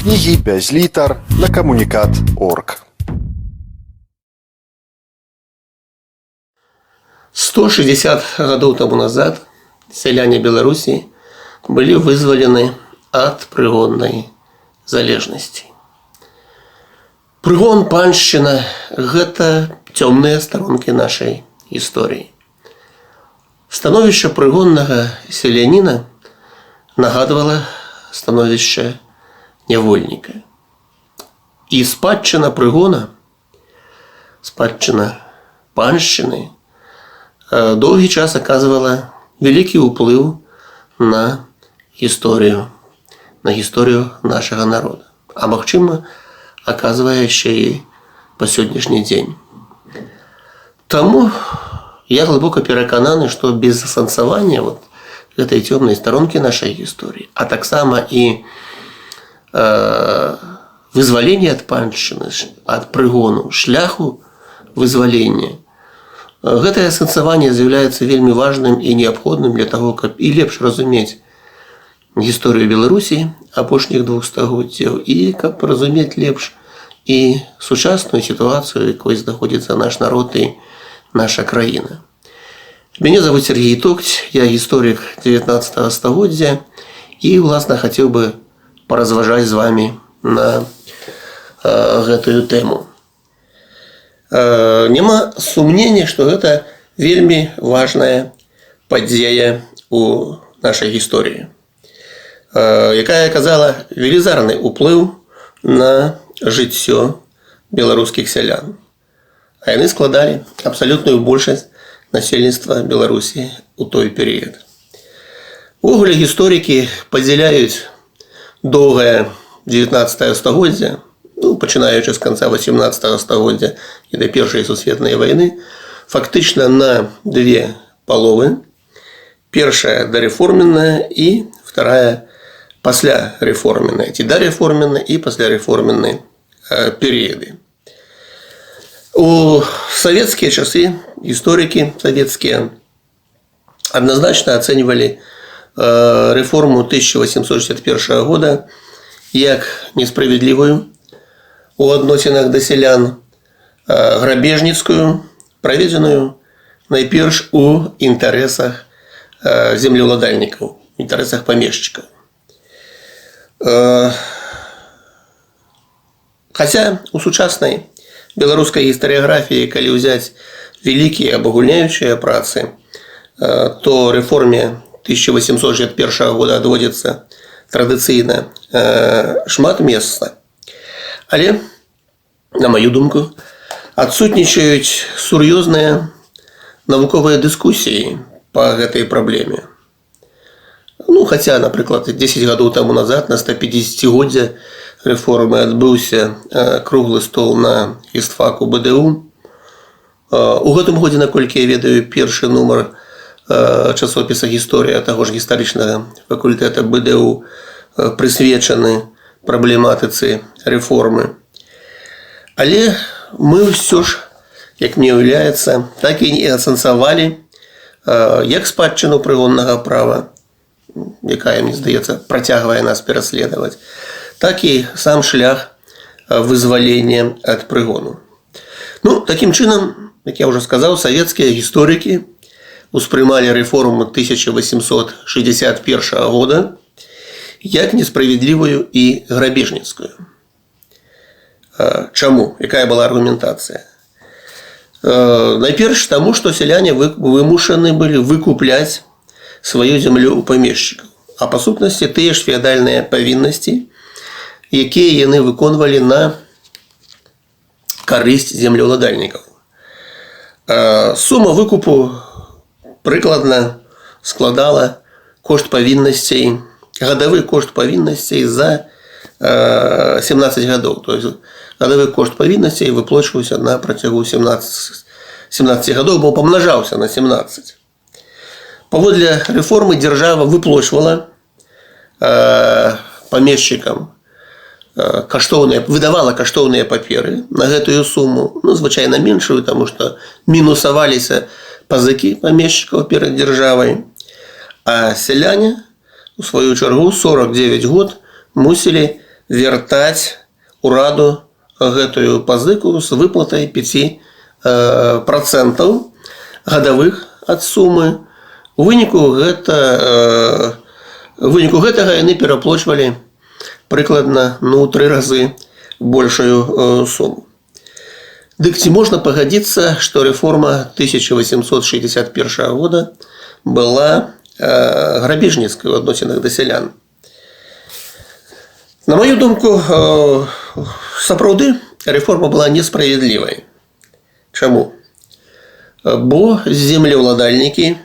Кнігі без літар на камунікат.орг. 160 гадоў таму назад сяляне Беларусі былі вызвалены ад прыгоннай залежнасці. Прыгон, паншчына – гэта цёмныя старонкі нашай гісторыі. Становішча прыгоннага селяніна нагадвала становішча нявольніка. І спадчына прыгона, спадчына паншчыны доўгі час аказвала вялікі ўплыў на гісторыю нашага народа. А магчыма, аказвае яшчэ і па сённяшні дзень. Таму я глыбока перакананы, што без асэнсавання гэтай цёмнай старонкі нашай гісторыі, а таксама і вызвалення ад паншчыны, ад прыгону, шляху вызвалення, гэтае асэнсаванне з'яўляецца вельмі важным і неабходным для таго, каб і лепш разумець гісторыю Беларусі апошніх 2 стагоддзяў і каб разумець лепш і сучасную сітуацыю, якой знаходзіцца наш народ і наша краіна. Мяне зовут Сергей Токць, я гісторык 19 стагоддзя і, власна, хацеў бы паразважаць з вами на гэтую тэму. Няма сумнення, што гэта вельмі важная падзея у нашай гісторыі, якая аказала велізарны ўплыў на жыццё беларускіх сялян. А яны складалі абсалютную большасць насельніцтва Беларусі ў той перыяд. Увогуле гісторыкі падзяляюць доўгае 19 стагоддзя, пачынаючы з канца 18 стагоддзя і да Першай сусветнай вайны, фактычна на 2 паловы. Першая дарэформенная і вторая паслярэформенная, ці дарэформенная і паслярэформенная перыяды. У савецкія часы гісторыкі савецкія адназначна ацэньвалі рэформу 1861 года як несправядлівую у адносінах да сялян, грабежніцкую, праведзеную найперш у інтарэсах землеўладальнікаў, інтарэсах памешчыкаў. Хаця у сучаснай беларускай гістарыяграфіі, калі ўзяць вялікія абагульняючыя працы, то рэформе 1861 года адводзіцца традыцыйна шмат месца. Але, на маю думку, адсутнічаюць сур'ёзныя навуковыя дыскусіі па гэтай праблеме. Хаця, напрыклад, 10 гадоў таму назад на 150-годдзе рэформы адбыўся круглы стол на гістфаку БДУ. У гэтым годзе, наколькі я ведаю, першы нумар часопіса «Гісторыя» таго ж гістарычнага факультэта БДУ прысвечаны праблематыцы рэформы. Але мы ўсё ж, як мне ўяўляецца, так і не асэнсавалі як спадчыну прыгоннага права, якая, мне здаецца, працягвае нас пераследаваць, так і сам шлях вызвалення ад прыгону. Такім чынам, як я ўжо сказаў, савецкія гісторыкі успрымалі рэформу 1861 года як несправядлівую і грабежніцкую. Чаму? Якая была аргументацыя? Найперш таму, што сяляне вымушаны былі выкупляць сваю зямлю ў памешчыкаў, а па сутнасці тыя ж феадальныя павіннасці, якія яны выконвалі на карысць землеўладальнікаў. Сума выкупу прыкладна складала кошт павіннасцей, гадавы кошт павіннасцей за 17 гадоў. То есть гадавы кошт павіннасцей выплачваўся на працягу 17 гадоў, бо памнажаўся на 17. Паводле рэформы дзяржава выплачвала памешчыкам выдавала каштоўныя паперы на гэтую суму, звычайна меншую, таму што мінусаваліся пазыкі памешчыкаў перад дзяржавай, а сяляне у сваю чаргу 49 год мусілі вяртаць ураду гэтую пазыку з выплатай 5% гадавых ад сумы. У выніку гэтага яны пераплочвалі прыкладна 3 разы большую суму. Дык ці можна пагадзіцца, што рэформа 1861 года была грабежніцкай у адносінах да сялян? На маю думку, сапраўды рэформа была несправядлівай. Чаму? Бо землеўладальнікі,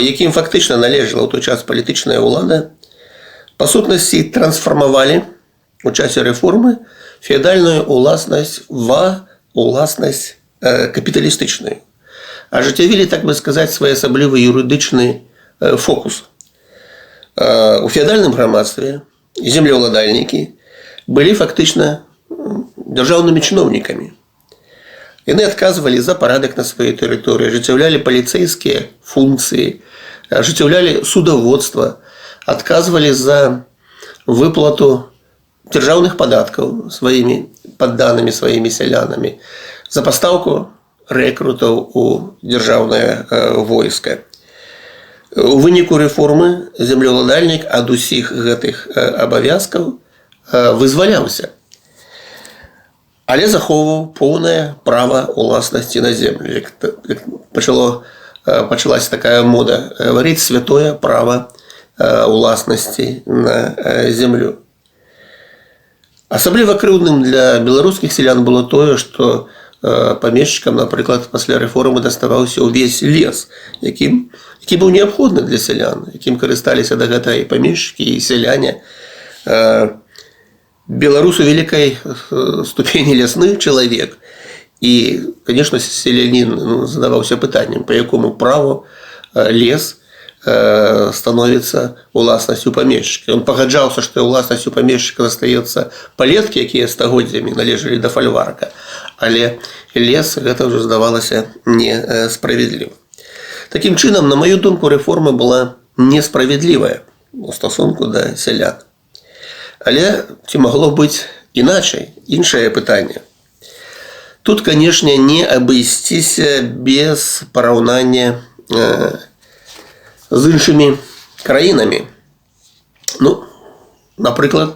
якім фактычна належала ў той час палітычная ўлада, па сутнасці трансфармавалі у часе рэформы феадальную уласнасць ва уласнасць капіталістычную. Ажыццявілі, так бы сказаць, своеасаблівы юрыдычны фокус. У феадальным грамадстве землеўладальнікі былі фактычна дзяржаўнымі чыноўнікамі. Яны адказвалі за парадак на сваёй тэрыторыі, ажыццяўлялі паліцэйскія функцыі, ажыццяўлялі судаводства, адказвалі за выплату дзяржаўных падаткаў сваімі падданымі, сваімі сялянамі, за пастаўку рэкрутаў у дзяржаўнае войска. У выніку рэформы землеўладальнік ад усіх гэтых абавязкаў вызваляўся, але захоўваў поўнае права ўласнасці на землю. Пачалася такая мода гаварыць святое права ўласнасці на землю. Асабліва крыўдным для беларускіх сялян было тое, што памешчыкам, напрыклад, пасля рэформы даставаўся ўвесь лес, які быў неабходны для сялян, якім карысталіся да гэтага і памешчыкі, і сяляне. Беларус у вялікай ступені лясны чалавек. І, конечно, селянін задаваўся пытаннем, па якому праву лес становіцца уласнасцю памешчыка. Ён пагаджаўся, што уласнасцю памешчыка застаецца палеткі, якія стагоддзямі належалі да фальварка, але лес гэта ўжо здавалася несправядліва. Такім чынам, на маю думку, рэформа была несправядлівая у стасунку да сялян. Але ці магло быць іначай? Іншае пытанне. Тут, канешне, не абысціся без параўнання з іншымі краінамі. Напрыклад,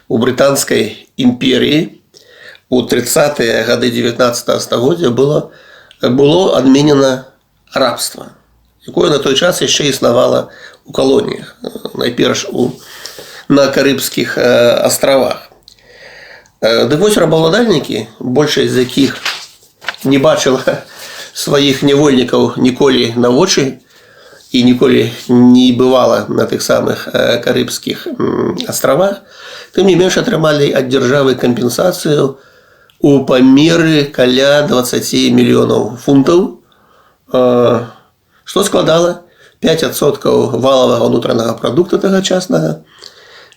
у брытанскай імперіі у 30-е гады 19 стагоддзя было адменена рабства, якое на той час яшчэ існавала у калоніях, найперш на Карыбскіх астравах. Дык вось рабаўладальнікі, большасць з якіх не бачыла сваіх нявольнікаў ніколі на вочы і ніколі не бывала на тых самых Карыбскіх астравах, тым не менш атрымалі ад дзяржавы кампенсацыю у памеры каля 20 мільёнаў фунтаў, што складала 5% валавага ўнутранага прадукту тагачаснага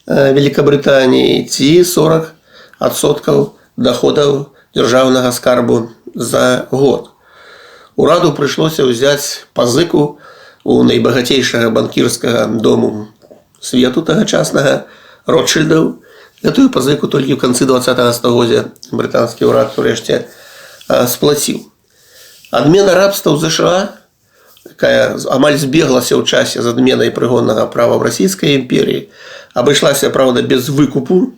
Великабрытаніі ці 40% доходаў дзяржаўнага скарбу за год. Ураду прыйшлося ўзяць пазыку у найбагацейшага банкірскага дому свету тагачаснага Ротшильдаў. Гэтую пазыку толькі ў канцы 20-го стагоддзя брытанскі ўрад урэшце сплаціў. Адмена рабства ў ЗША, якая амаль збеглася ў часе з адменай прыгоннага права ў расійскай імперіі, абышлася, правда, без выкупу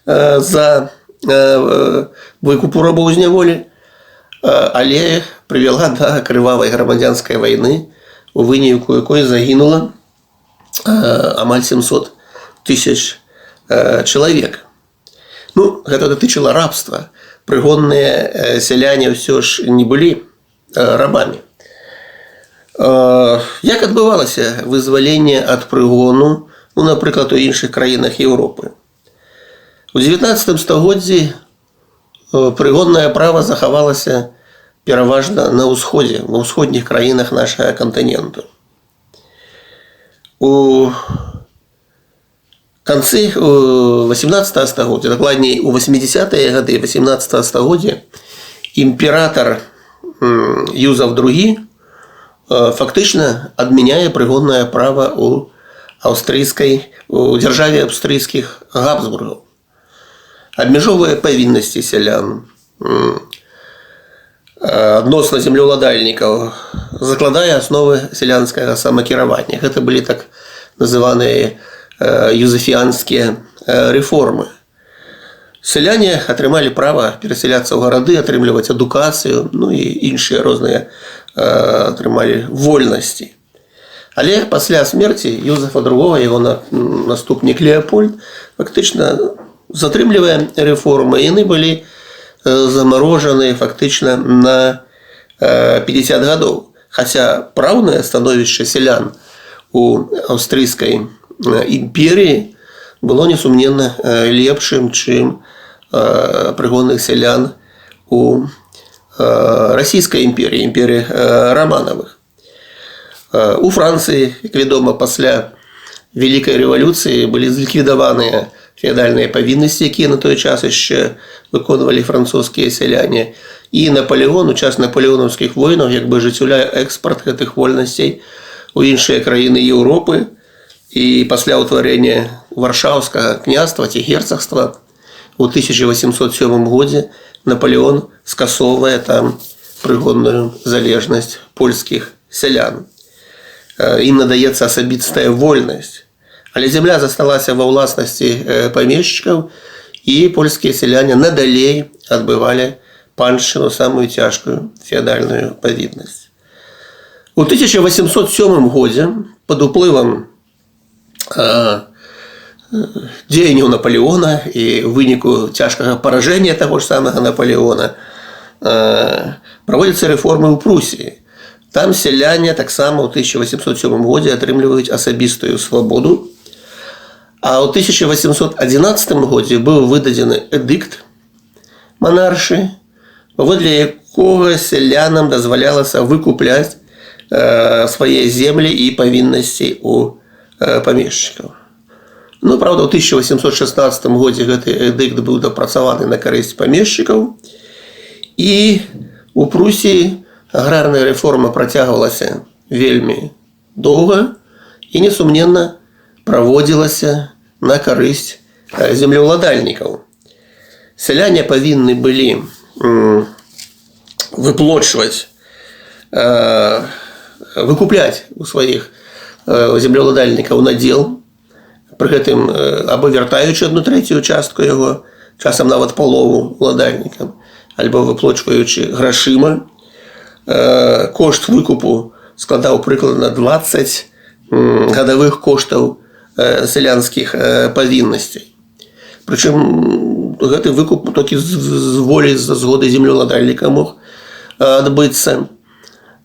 за выкупу рабоў з няволі, але прывяла да крывавай грамадзянскай вайны, у выніку якой загінула амаль 700 тысяч чалавек. Гэта датычыла рабства. Прыгонныя сяляне ўсё ж не былі рабамі. Як адбывалася вызваленне ад прыгону, напрыклад, у іншых краінах Еўропы? У 19 стагоддзі прыгоннае права захавалася пераважна на ўсходзе, ва ўсходніх краінах нашага кантыненту. У канцы 18 стагоддзя, дакладней у 80-е гады 18 стагоддзя, імператар Юзаф II фактычна адмяняе прыгоннае права ў у дзяржаве аўстрыйскіх Габсбургаў. Абмяжоўвае павіннасці сялян адносна землеўладальнікаў, закладае асновы сялянскага самакіравання. Гэта былі так называныя юзефіанскія рэформы. Сяляне атрымалі права перасяляцца ў гарады, атрымліваць адукацыю, ну і іншыя розныя атрымалі вольнасці. Але пасля смерці Юзефа II, яго наступнік Леапольд, фактычна затрымлівае рэформы. Яны былі замарожаны фактычна на 50 гадоў. Хаця праўнае становішча сялян у аўстрыйскай імперіі было несумненна лепшым, чым прыгонных сялян у расійскай імперіі, імперіі Раманавых. У Францыі, як вядома, пасля Вялікай рэвалюцыі былі зліквідаваныя феадальныя павіннасці, якія на той час яшчэ выконвалі французскія сяляне. І Напалеон у час напалеонаўскіх войнаў як бы ажыццяўляе экспарт гэтых вольнасцей у іншыя краіны Еўропы. І пасля ўтварэння Варшаўскага княства ці герцагства у 1807 годзе Напалеон скасоўвае там прыгонную залежнасць польскіх сялян. Ім надаецца асабістая вольнасць. Але зямля засталася ва ўласнасці памешчыкаў, і польскія сяляне надалей адбывалі паншчыну, самую цяжкую феадальную павіннасць. У 1807 годзе пад уплывам дзеянняў Напалеона і выніку цяжкага паражэння таго ж самага Напалеона праводзяцца рэформы ў Прусіі. Там сяляне таксама ў 1807 годзе атрымліваюць асабістую свабоду. А ў 1811 годзе быў выдадзены эдыкт манаршы, паводле якога сялянам дазвалялася выкупляць свае землі і павіннасці у памешчыкаў. Ну, правда, ў 1816 годзе гэты эдыкт быў дапрацаваны на карысць памешчыкаў, і у Прусіі аграрная рэформа працягвалася вельмі доўга і, несумненна, праводзілася на карысць землеўладальнікаў. Сяляне павінны былі выплочваць, выкупляць у сваіх землеўладальнікаў надзел, пры гэтым або вяртаючы 1/3 частку яго, часам нават палову ўладальнікам, альбо выплочваючы грашыма. Кошт выкупу складаў прыкладна 20 гадавых коштаў сялянскіх павіннасцей. Прычым гэты выкуп толькі з волі, з згоды землеўладальніка мог адбыцца.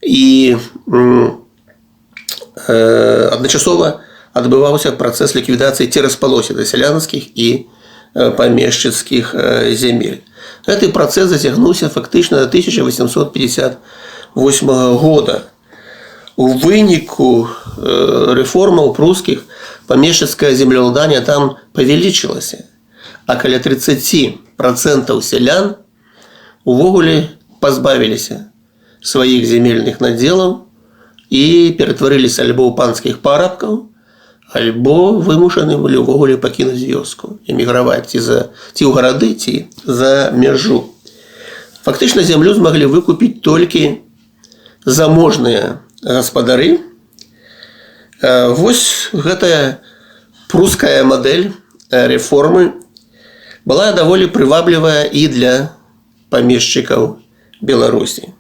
І адначасова адбываўся працэс ліквідацыі ці распалосіны сялянскіх і памешчыцкіх земель. Гэты працэс зацягнуўся фактычна до 1858 года. У выніку рэформаў прускіх памешчыцкае землеўладанне там павялічылася, а каля 30% сялян увогуле пазбавіліся сваіх земельных надзелаў і ператварыліся альбо ў панскіх парабкаў, альбо вымушаны былі ўвогуле пакінуць вёску, эміграваць ці ў гарады, ці за мяжу. Фактычна зямлю змаглі выкупіць толькі заможныя гаспадары. Вось гэтая пруская мадэль рэформы была даволі прываблівая і для памешчыкаў Беларусі.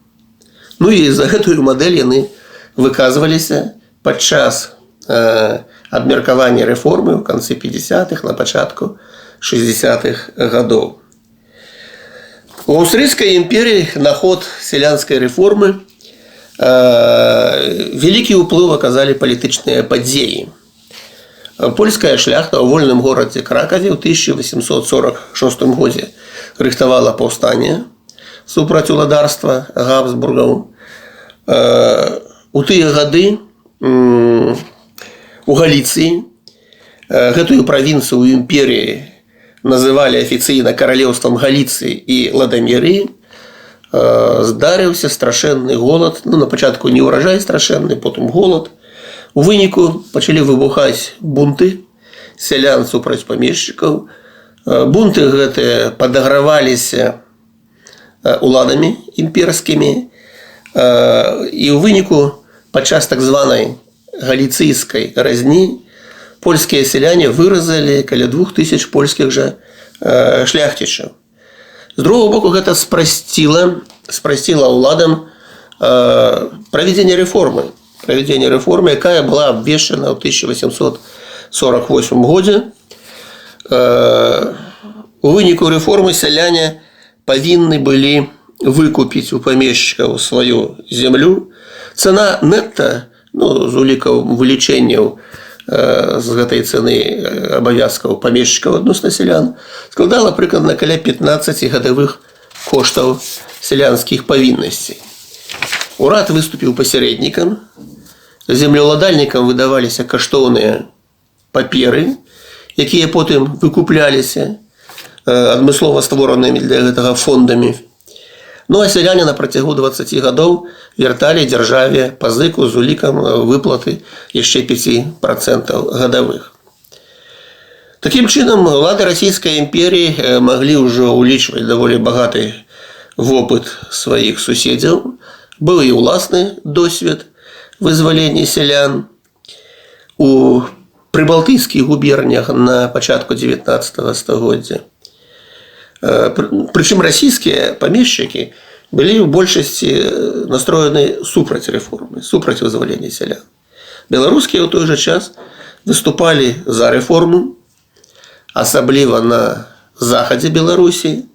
Ну і за гэтую мадэль яны выказваліся падчас абмеркавання рэформы ў канцы 50-х, на пачатку 60-х гадоў. У аўстрыйскай імперіі на ход сялянскай рэформы вялікі ўплыў аказалі палітычныя падзеі. Польская шляхта ў вольным горадзе Кракаве ў 1846 годзе рыхтавала паўстанне супраць уладарства Габсбургаў. У тыя гады у Галіцыі, гэтую правінцыю ў імперіі называлі афіцыйна каралеўствам Галіцыі і Ладамірыі, здарыўся страшэнны голад. Ну, на пачатку не ўражай страшэнны, потым голад. У У выніку пачалі выбухаць бунты сялян супраць памешчыкаў. Бунты гэтыя падаграваліся уладамі імперскімі. І ў выніку падчас так званай галіцыйскай разні польскія сяляне выразалі каля 2000 польскіх жа шляхцічаў. З другого боку, гэта спрасціла ўладам правядзенне рэформы, якая была абвешчана ў 1848 годзе. У выніку рэформы сяляне павінны былі выкупіць у памешчыкаў сваю зямлю. Цана нетта, з улікаў вылічэнняў з гэтай цэны абавязкаў памешчыкаў адносна сялян, складала прыкладна каля 15-гадовых коштаў сялянскіх павіннасцей. Урад выступіў пасярэднікам, землеўладальнікам выдаваліся каштоўныя паперы, якія потым выкупляліся адмыслова створанымі для гэтага фондамі. А сяляне на працягу 20 гадоў вярталі дзяржаве пазыку з улікам выплаты яшчэ 5% гадавых. Такім чынам, улады расійскай імперіі маглі ўжо ўлічваць даволі багаты вопыт сваіх суседзяў. Быў і ўласны досвед вызвалення сялян у прыбалтыйскіх губернях на пачатку 19 стагоддзя. Прычым расійскія памешчыкі былі ў большасці настроены супраць рэформы, супраць вызвалення сялян. Беларускія ў той жа час выступалі за рэформу, асабліва на захадзе Беларусі.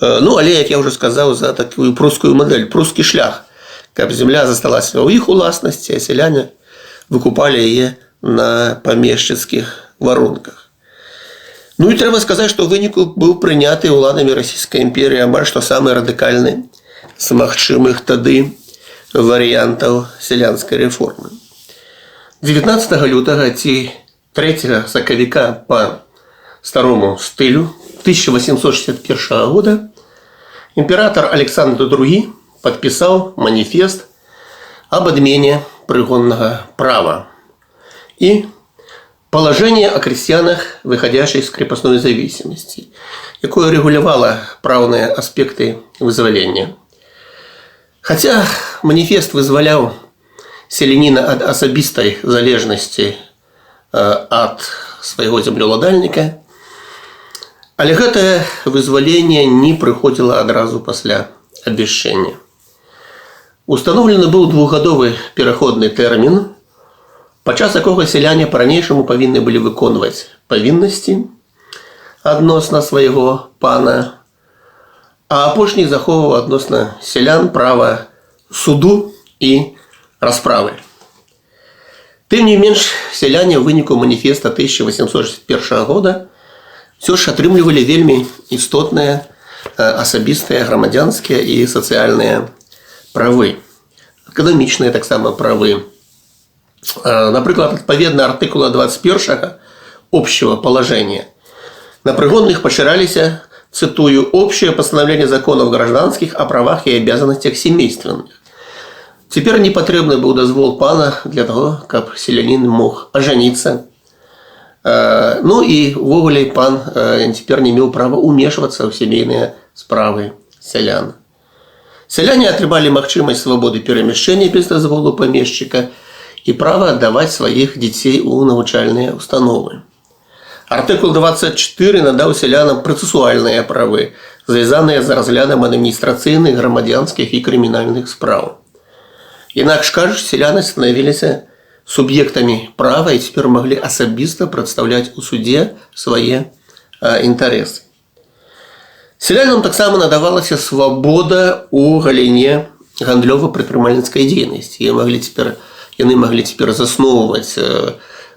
Але, як я ўжо сказаў, за такую прускую мадэль, прускі шлях, каб зямля засталася ў іх уласнасці, а сяляне выкупалі яе на памешчыцкіх варунках. І трэба сказаць, што ў выніку быў прыняты ўладамі расійскай імперіі амаль што самы радыкальны з магчымых тады варыянтаў сялянскай рэформы. 19 лютага ці 3 сакавіка па старому стылю 1861 года імператар Александр II падпісаў маніфест аб адмене прыгоннага права и положение о крестьянах, выходящих из крепостной зависимости, якое регулировало правные аспекты вызволения. Хотя маніфест вызваляў селяніна ад асабістай залежнасці ад свайго землеўладальніка, але гэтае вызваленне не прыходзіла адразу пасля абвяшчэння. Установлены быў 2-гадовы пераходны тэрмін, падчас якога сяляне па-ранейшаму павінны былі выконваць павіннасці адносна свайго пана, а апошні захоўваў адносна сялян права суду і расправы. Тым не менш, сяляне ў выніку маніфеста 1861 года ўсё ж атрымлівалі вельмі істотныя асабістыя грамадзянскія і сацыяльныя правы, эканамічныя таксама правы. Например, отповедно артикула 21 общего положения. На пригонных поширались, цитую, общее постановление законов гражданских о правах и обязанностях семейственных. Теперь не потребный был дозвол пана для того, как селянин мог ожениться. И ввогуле пан теперь не имел права умешиваться в семейные справы селян. Сяляне атрымалі магчымасць свабоды перамяшчэння без дазволу памешчыка и право отдавать своих детей у навучальные установы. Артикул 24 надал селянам процессуальные правы, звязанные з разглядом административных, громадянских и криминальных справ. Инакше кажучи, селяне становились субъектами права и теперь могли особисто представлять у суде свои интересы. Селянам таксама надавалася свобода у галіне гандлёва-прадпрымальніцкай дзейнасці. Яны маглі цяпер засноўваць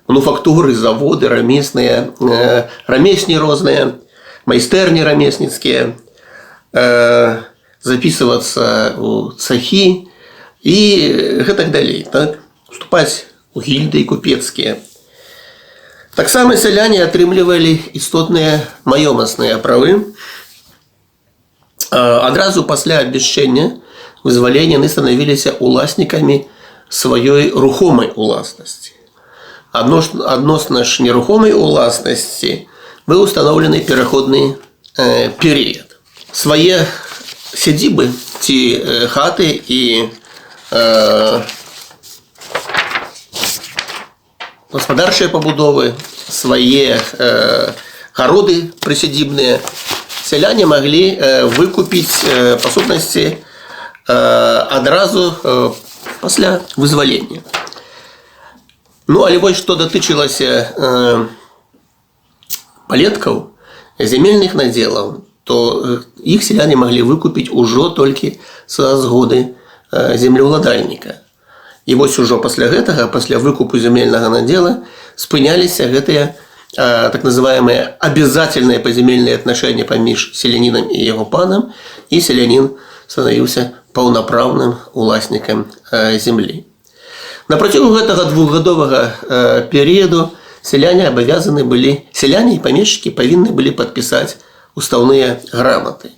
мануфактуры, заводы, рамесні розныя, майстэрні рамесніцкія, записывацца ў цахі і гэтак далей. Уступаць у гільдыі купецкія. Таксама сяляне атрымлівалі істотныя маёмасныя правы. Адразу пасля абвяшчэння вызвалення яны станавіліся уласнікамі сваёй рухомай уласнасці. Адносна ж нерухомай уласнасці быў устаноўлены пераходны перыяд. Свае сядзібы ці хаты і гаспадарчыя пабудовы, свае гароды прысядзібныя сяляне маглі выкупіць па сутнасці адразу пасля вызвалення. Ну, але вось што датычылася палеткаў, зямельных надзелаў, то іх сяляне маглі выкупіць ужо толькі са згоды землеўладальніка. І вось ужо пасля гэтага, пасля выкупу зямельнага надзела, спыняліся гэтыя так называемые обязательные поземельные отношения паміж селянином и его паном, и селянин становился полноправным уласнікам земли. На працягу гэтага двухгадовага перыяду селяне абавязаны былі, селяне і памешчыкі павінны былі падпісаць устаўныя граматы.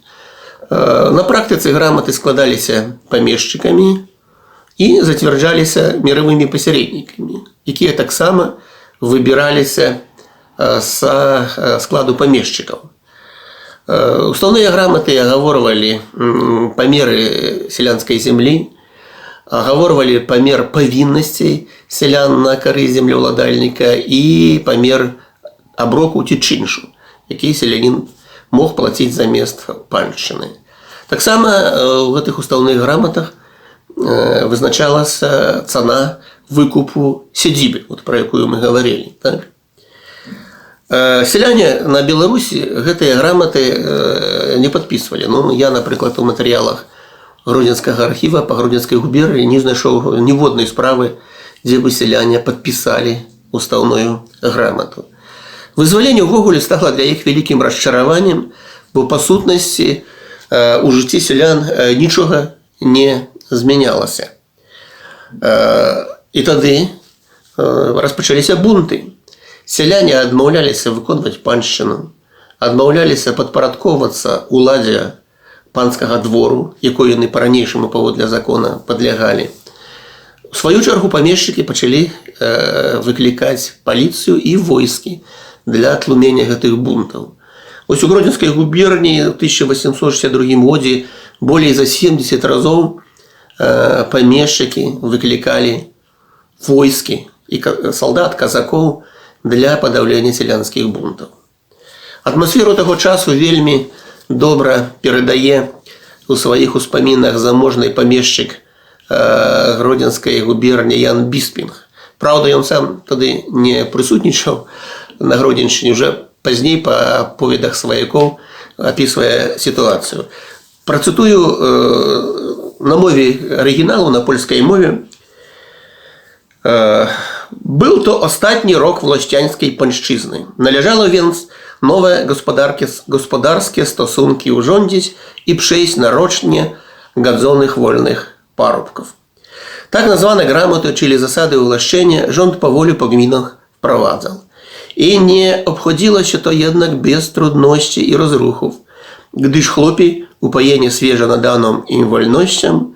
На практыцы граматы складаліся памешчыкамі і зацвярджаліся міравымі пасярэднікамі, якія таксама выбіраліся са складу памешчыкаў. Устаўныя граматы агаворвалі памеры сялянскай зямлі, агаворвалі памер павіннасцей сялян на карысць землеўладальніка і памер аброку ці чыншу, які селянін мог плаціць замест паншчыны. Таксама ў гэтых устаўных граматах вызначалася цана выкупу сядзібы, про якую мы гаварылі. Так? Селяне на Беларусі гэтыя граматы не падпісвалі. Ну, я, напрыклад, у матэрыялах Гродзенскага архіва па Гродзенскай губерні не знайшоў ніводнай справы, дзе бы селяне падпісалі устаўную грамату. Вызваленне ўвогуле стала для іх вялікім расчараваннем, бо па сутнасці у жыцці селян нічога не змянялася. І тады распачаліся бунты. Сяляне адмаўляліся выконваць паншчыну, адмаўляліся падпарадкоўвацца ўладзе панскага двору, якой яны па-ранейшаму паводле закона падлягалі. У сваю чаргу памешчыкі пачалі выклікаць паліцыю і войскі для тлумення гэтых бунтаў. Ось у Гродзенскай губерні ў 1862 годзе болей за 70 разоў памешчыкі выклікалі войскі і салдат, казакоў для падаўлення сялянскіх бунтаў. Атмасферу таго часу вельмі добра перадае у сваіх успамінах заможны памешчык Гродзенскай губерні Ян Біспінг. Праўда, ён сам тады не прысутнічаў на Гродзеншчыне, уже пазней па аповедах сваякоў апісвае сітуацыю. Працытую на мове арыгіналу, на польскай мове. Był to ostatni rok włościańskiej pańszczyzny. Należało więc nowe gospodarskie stosunki urządzić i przejść na rocznie gadzonych wolnych parobków. Tak nazwane gramoty, czyli zasady uwłaszczenia, rząd powoli po gminach wprowadzał. I nie obchodziło się to jednak bez trudności i rozruchów, gdyż chłopi, upojeni świeżo nadaną im wolnością,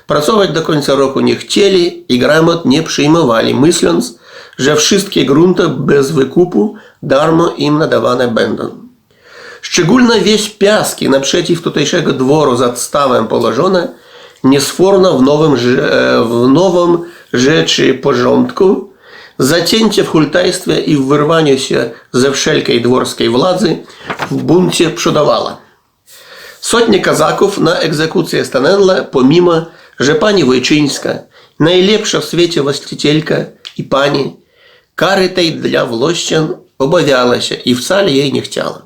pracować do końca roku nie chcieli i gramot nie przyjmowali, myśląc, że wszystkie grunty bez wykupu darmo im nadawane będą. Szczególnie wieś Piaski naprzeciw tutejszego dworu za stawem położone niesforno w nowym rzeczy porządku, zacięcie w hultajstwie i w wyrwaniu się ze wszelkiej dworskiej władzy w buncie przodowała. Sotnie kazaków na egzekucję stanęła, pomimo że pani Wojczyńska, najlepsza w świecie właścicielka i pani, kary tej dla włościan obawiała się i wcale jej nie chciała.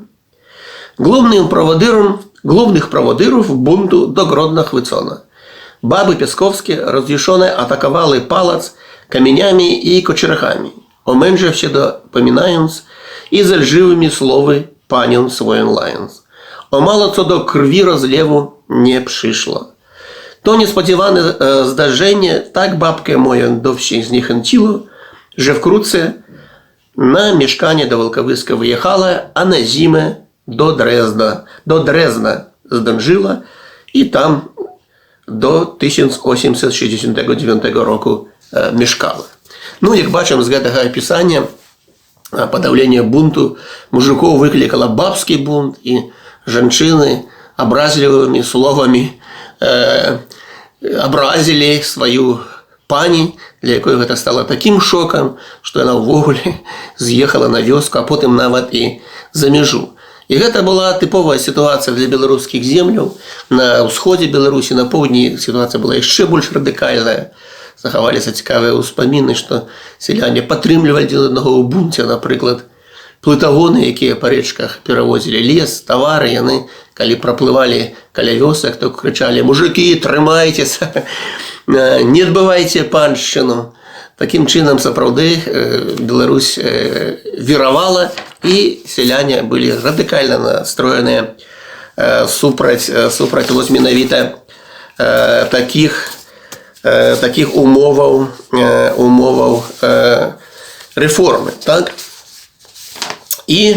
Głównych prowodyrów buntu do Grodna chwycono. Baby piaskowskie rozjuszone atakowały pałac kamieniami i kocierachami, o mężach się dopominając i ze lżywymi słowy panią swoją lając. O mało co do krwi rozlewu nie przyszło. To niespodziewane zdarzenie tak babkę moją do wsi zniechęciło, że wkrótce na mieszkanie do Wolkowyska wyjechała, a na zimę do Drezna zdążyła i tam do 1869 roku мешкала. Ну, як бачым з гэтага апісання, падаўленне бунту мужикоў выклікала бабскі бунт, і жанчыны абразлівымі словамі абразілі сваю пані, для якой гэта стала такім шокам, што яна ўвогуле з'ехала на вёску, а потым нават і за мяжу. І гэта была тыповая сітуацыя для беларускіх земляў. На ўсходзе Беларусі, на поўдні сітуацыя была яшчэ больш радыкальная. Захаваліся цікавыя ўспаміны, што сяляне падтрымлівалі адзін аднаго ў бунце, напрыклад, плытагоны, якія па рэчках перавозілі лес, тавары, яны, калі праплывалі каля вёсак, то крычалі: «Мужыкі, трымайцеся, не адбывайце паншчыну». Такім чынам, сапраўды, Беларусь віравала, і сяляне былі радыкальна настроеныя супраць вось менавіта такіх умоваў рэформы. Так? І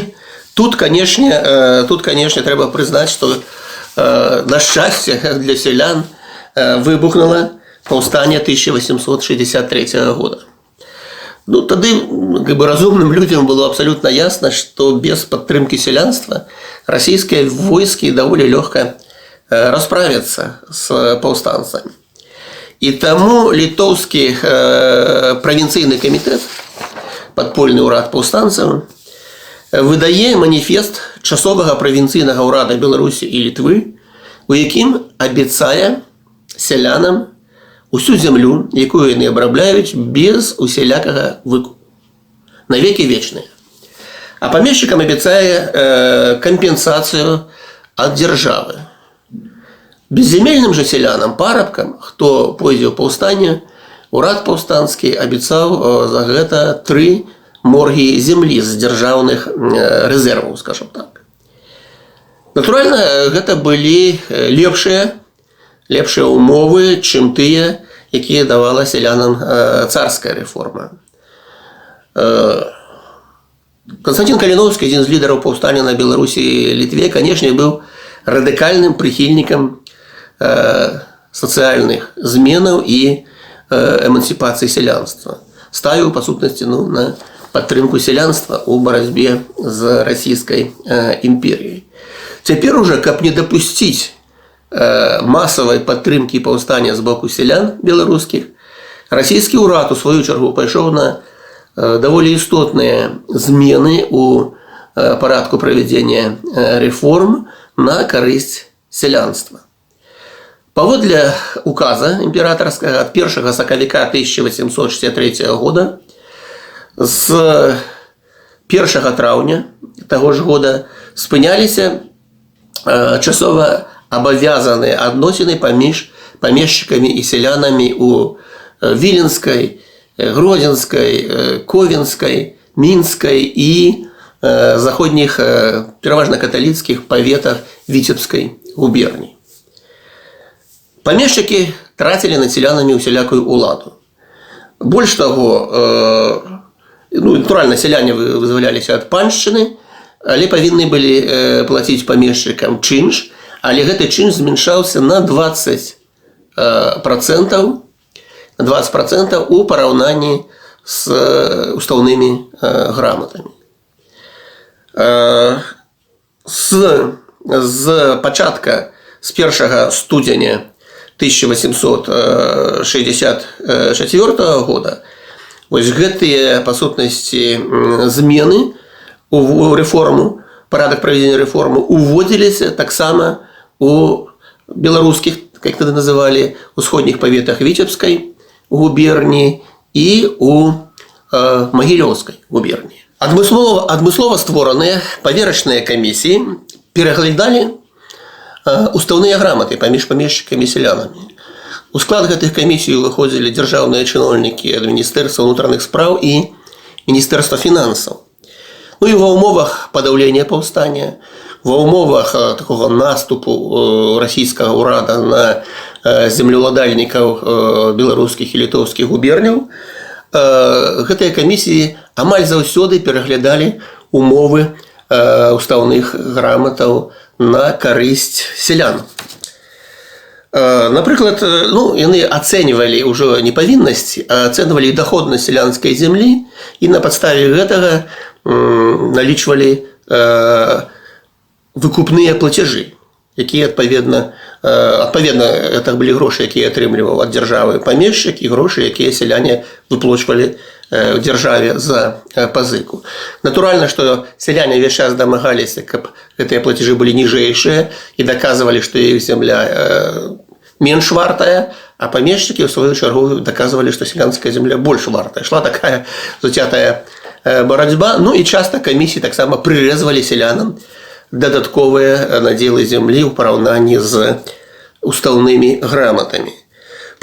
тут, канешне, трэба прызнаць, што на шчасце для сялян выбухнула паўстанне 1863 года. Ну, тады разумным людям было абсолютно ясно, что без поддержки селянства российские войски довольно легко расправятся с повстанцами. И тому литовский провинцийный комитет, подпольный урад повстанцев, выдае маніфест часовага правінцыйнага ўрада Беларусі і Літвы, у якім абяцае сялянам усю зямлю, якую яны абрабляюць, без усялякага выкупу. Навекі вечныя. А памешчыкам абяцае кампенсацыю ад дзяржавы. Безземельным жа сялянам, парабкам, хто пойдзе ў паўстанне, урад паўстанскі абяцаў за гэта 3 моргі землі з дзяржаўных рэзерваў, скажем так. Натуральна, гэта былі лепшыя умовы, чым тыя, якія давала сялянам царская рэформа. Константин Каліновскі, адзін з лідараў паўстання на Беларусі і Літве, канешне, быў радыкальным прыхільнікам сацыяльных зменаў і эмансіпацыі сялянства. Ставіў, па сутнасці, на падтрымку сялянства ў барацьбе з расійскай імперіяй. Цяпер ужо, каб не дапусціць масавай падтрымкі паўстання з боку сялян беларускіх, расійскі ўрад у сваю чаргу пайшоў на даволі істотныя змены ў парадку правядзення рэформ на карысць сялянства. Паводле указа імператарскага ад 1 сакавіка 1863 года з 1 траўня таго ж года спыняліся часова абавязаныя адносіны паміж памешчыкамі і сялянамі у Віленскай, Гродзенскай, Ковенскай, Мінскай і заходніх пераважна каталіцкіх паветах Віцебскай губерні. Памешчыкі трацілі над сялянамі усялякую ўладу. Больш таго, натуральна, сяляне вызваляліся ад паншчыны, але павінны былі плаціць памешчыкам чынш, але гэты чынш зменшаўся на 20% у параўнанні з устаўнымі граматамі. З пачатка, з 1 студзеня 1864 года вось гэтыя, па сутнасці, змены у рэформу, парадак правядзення рэформы уводзіліся таксама у беларускіх, як тады называлі, усходніх паветах Віцебскай губерні і у Магілёўскай губерні. Адмыслова створаныя паверачныя камісіі пераглядалі устаўныя граматы паміж памешчыкамі і сялянамі. У склад гэтых камісій выходзілі дзяржаўныя чыноўнікі ад Міністэрства ўнутраных спраў і Міністэрства фінансаў. Ну і ва ўмовах падаўлення паўстання, ва ўмовах такога наступу расійскага ўрада на землеўладальнікаў беларускіх і літоўскіх губерняў, гэтыя камісіі амаль заўсёды пераглядалі умовы устаўных граматаў на карысць сялян. Напрыклад, яны ацэньвалі ўжо не павіннасці, а ацэньвалі даходнасць сялянскай зямлі і на падставе гэтага налічвалі выкупныя плацяжы, якія адпаведна это былі грошы, якія атрымліваў ад дзяржавы памешчык, і грошы, якія сяляне выплачвалі дзяржаве за пазыку. Натуральна, што сяляне ўвесь час дамагаліся, каб гэтыя плацяжы былі ніжэйшыя і даказвалі, што іх зямля менш вартая, а памешчыкі ў сваю чаргу даказвалі, што сялянская зямля больш вартая. Шла такая зацятая барацьба, і часта камісіі таксама прырэзвалі сялянам дадатковыя надзелы зямлі ў параўнанні з устаўнымі граматамі.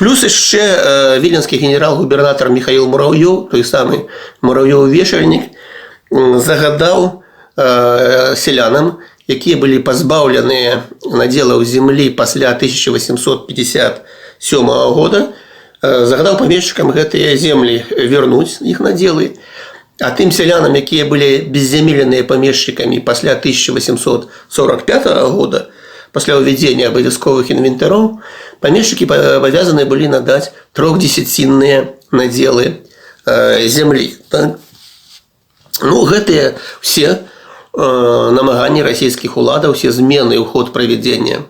Плюс яшчэ віленскі генерал-губернатар Міхаіл Мураўёў, той самы Мураўёў-вешальнік, загадаў сялянам, якія былі пазбаўленыя надзелаў зямлі пасля 1857 года, загадаў памешчыкам гэтыя землі вярнуць іх надзелы, а тым сялянам, якія былі беззямеленыя памешчыкамі пасля 1845 года, пасля ўвядзення абавязковых інвентароў, памешчыкі абавязаны былі надаць 3/10 надзелы зямлі. Гэтыя ўсе намаганні расійскіх уладаў, усе змены ў ход правядзення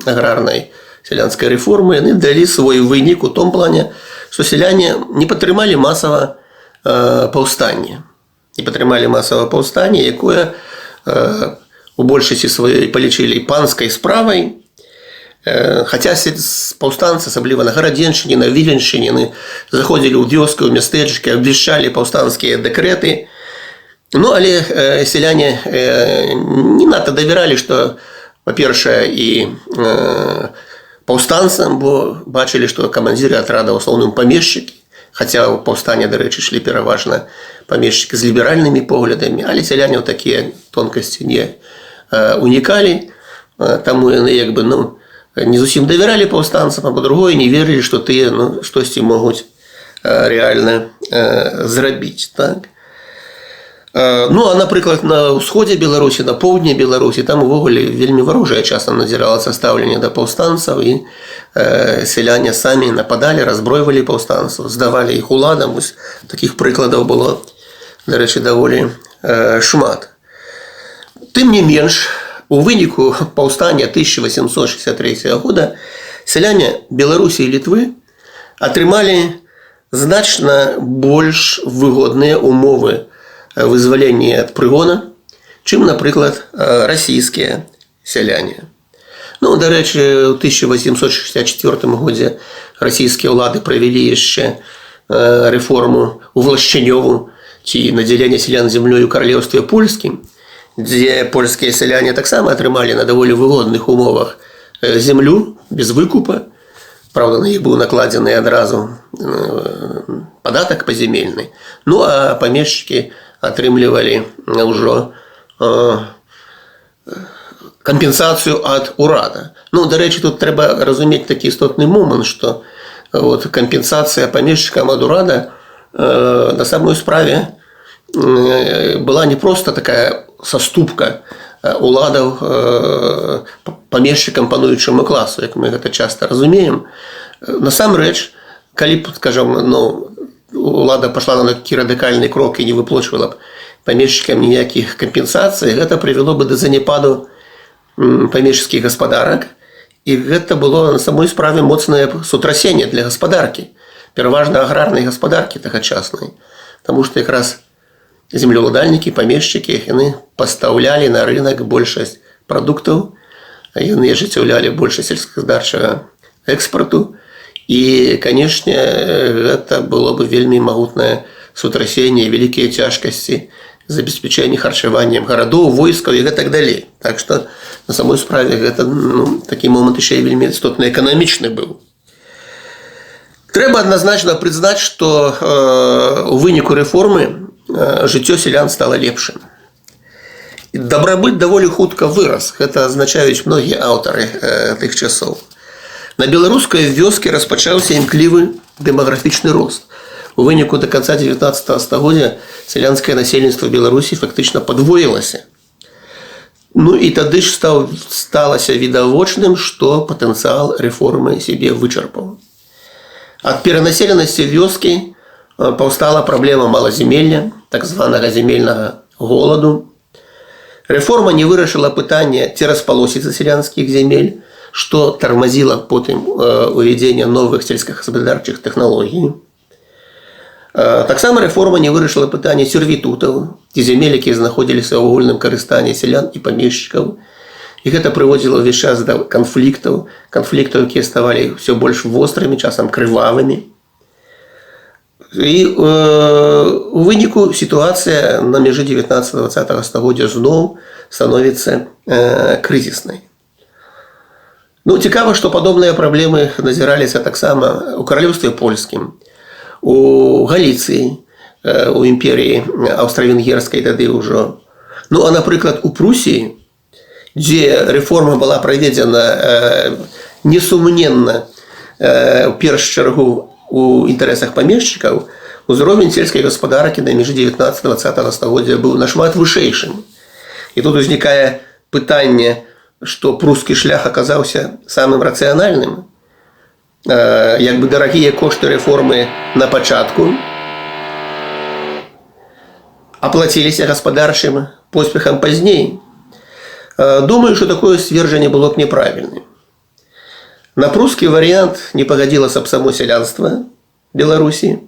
аграрнай сялянскай рэформы, яны далі свой вынік у том плане, што сяляне не падтрымалі масава паўстанне. Не падтрымалі масава паўстанне, якое у большасці сваёй палічылі панскай справай, хаця паўстанцы, асабліва на Гарадзеншчыне, на Віленшчыне, заходзілі ў вёскі, ў мястэчкі, абвяшчалі паўстанцкія дэкрэты. Але сяляне не надта давяралі, што, па-першае, і паўстанцам, бо бачылі, што камандзіры атрада ў асноўным памешчыкі, хаця ў паўстане, дарэчы, шлі пераважна памешчыкі з ліберальнымі поглядамі, але сяляне ў такія тонкасці не унікалі, таму яны не зусім давяралі паўстанцам, а па-другое не верылі, што тыя штосьці могуць рэальна зрабіць. А, напрыклад, на ўсходзе Беларусі, на поўдні Беларусі, там увогуле вельмі варожае часам назіралася стаўленне да паўстанцаў, і сяляне самі нападалі, разбройвалі паўстанцаў, здавалі іх уладам. Такіх прыкладаў было, дарэчы, даволі шмат. Тым не менш, у выніку паўстання 1863 года сяляне Беларусі і Літвы атрымалі значна больш выгодныя умовы вызвалення ад прыгона, чым, напрыклад, расійскія сяляне. Дарэчы, у 1864 годзе расійскія ўлады правялі яшчэ рэформу увлашчанёву ці надзялення сялян зямлёй у каралеўстве польскім, дзе польскія сяляне таксама атрымалі на даволі выгодных умовах зямлю без выкупа. Правда, на іх быў накладзены адразу падатак пазямельны. А памешчыкі атрымлівалі ўжо кампенсацыю ад урада. Дарэчы, тут трэба разумець такі істотны момант, што кампенсацыя памешчыкам ад урада на самой справе была не проста такая саступка уладаў памешчыкам пануючаму класу, як мы гэта часта разумеем. Насамрэч, калі б, скажам, улада пашла на такі радыкальны крок і не выплачвала б памешчыкам ніякіх кампенсацый, гэта прывяло бы да заняпаду памешчыцкіх гаспадарак, і гэта было на самой справе моцнае сутрасенне для гаспадаркі, пераважна аграрнай гаспадаркі тагачаснай, таму што якраз землеўладальнікі, памешчыкі, яны пастаўлялі на рынак большасць прадуктаў, яны ажыццяўлялі большасць сельскагаспадарчага экспарту, і, канешне, гэта было бы вельмі магутнае сутрасенне і вялікія цяжкасці забеспячэння харчаваннем гарадоў, войскаў і гэтак далей. Так што на самой справе гэта такі момант яшчэ і вельмі істотна эканамічны быў. Трэба адназначна прызнаць, што у выніку рэформы жыццё сялян стала лепшым. Дабрабыт даволі хутка вырас, гэта азначаюць многія аўтары тых часоў. На беларускай вёскі распачаўся імклівы дэмаграфічны рост. У выніку да канца 19 стагоддзя сялянскае насельніцтва Беларусі фактычна падвоілася. Ну і тады ж сталася відавочным, што патэнцыял рэформы сябе вычарпаў. Ад перанаселенасці вёскі паўстала праблема малазямелля, так званага зямельнага голаду. Рэформа не вырашыла пытанне ці распалосіцца сялянскіх земель, што тармазіла потым увядзенне новых сельскагаспадарчых тэхналогій. Таксама рэформа не вырашыла пытанне сервітутаў, ці земель, якія знаходзіліся ў агульным карыстанні сялян і памешчыкаў. І гэта прыводзіла ўвесь час да канфліктаў, якія ставалі ўсё больш вострымі, часам крывавымі. І у выніку сітуацыя на мяжы 19-20 стагоддзя зноў становіцца крызіснай. Ну, цікава, што падобныя праблемы назіраліся таксама ў каралеўстве польскім, у Галіцыі, у імперіі аўстра-венгерскай тады ўжо. Ну, а, напрыклад, у Прусіі, дзе рэформа была праведзена несумненна, у першую чаргу, у інтарэсах памешчыкаў, узровень сельскай гаспадаркі на мяжы 19-20 стагоддзя быў нашмат вышэйшым. І тут узнікае пытанне, што прускі шлях аказаўся самым рацыянальным. Як бы дарагія кошты рэформы на пачатку аплаціліся гаспадарчым поспехам пазней. Думаю, што такое сцверджанне было б неправільным. На прускі варыянт не пагадзілася б само сялянства Беларусі,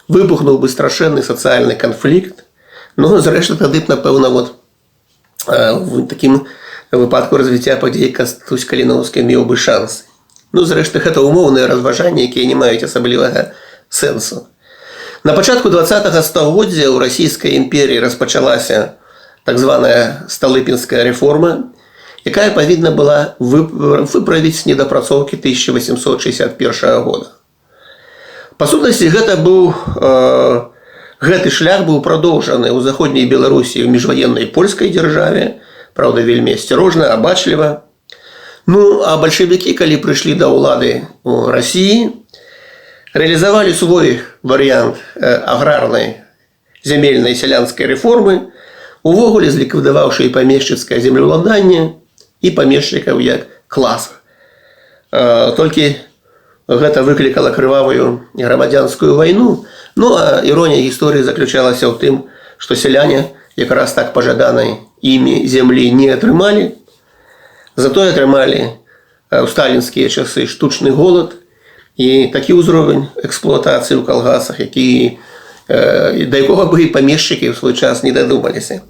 выбухнуў бы страшэнны сацыяльны канфлікт, но зрэшты тады б, напэўна, в такім выпадку развіцця падзей Кастусь Каліноўскі меў бы шансы. Ну, зрэшты, гэта умоўныя разважанні, якія не маюць асаблівага сэнсу. На пачатку 20-го стагоддзя ў расійскай імперіі распачалася так званая сталыпінская рэформа, якая павінна была выправіць недапрацоўкі 1861 года. Па сутнасці, гэты шлях быў прадоўжаны ў заходняй Беларусі ў міжваеннай польскай дзяржаве, правда, вельмі асцярожна, абачліва. Ну, а бальшавікі, калі прыйшлі да ўлады ў Расіі, рэалізавалі свой варыянт аграрнай зямельнай сялянскай рэформы, увогуле зліквідаваўшы і памешчыцкае землеўладанне, і памешчыкаў як клас. Толькі гэта выклікала крывавую грамадзянскую вайну. Ну, а іронія гісторыі заключалася ў тым, што сяляне якраз так пажаданай імі зямлі не атрымалі, затое атрымалі ў сталінскія часы штучны голад і такі ўзровень эксплуатацыі ў калгасах, да якога бы і памешчыкі ў свой час не дадумаліся.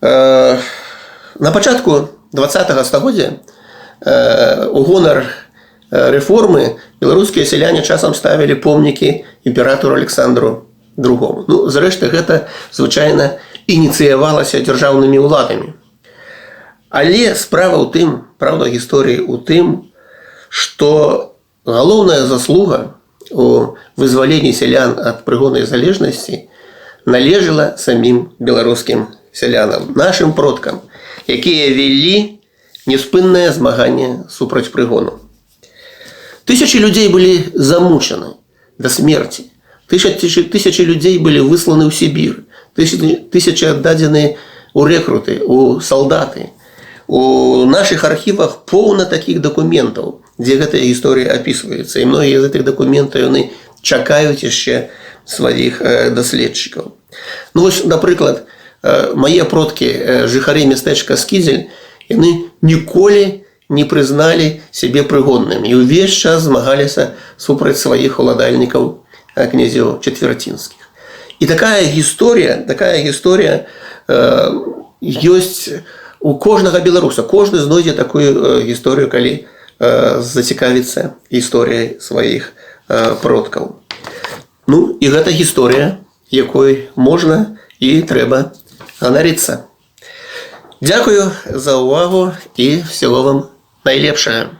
На пачатку 20-го стагоддзя у гонар рэформы беларускія сяляне часам ставілі помнікі імператару Александру II. Ну, зрэшты, гэта звычайна ініцыявалася дзяржаўнымі ўладамі. Але справа ў тым, правда гісторыі ў тым, што галоўная заслуга у вызваленні сялян ад прыгоннай залежнасці належала самім беларускім сялянам, нашым продкам, якія вялі неспыннае змаганне супраць прыгону. Тысячы людзей былі замучаны да смерці. Тысячы людзей былі высланы ў Сібір. Тысячы аддадзены ў рэкруты, у салдаты. У наших архівах поўна такіх дакументаў, дзе гэтая гісторыя апісваецца. І многія з гэтых дакументаў яны чакаюць яшчэ сваіх даследчыкаў. Ну вось, напрыклад, мае продкі, жыхары мястэчка Скізель, яны ніколі не прызналі сябе прыгоннымі і ўвесь час змагаліся супраць сваіх уладальнікаў князёў чацвярцінскіх. І такая гісторыя ёсць у кожнага беларуса. Кожны знойдзе такую гісторыю, калі зацікавіцца гісторыяй сваіх продкаў. Ну, і гэта гісторыя, якой можна і трэба ганарыцца. Дзякую за ўвагу і всего вам найлепшага.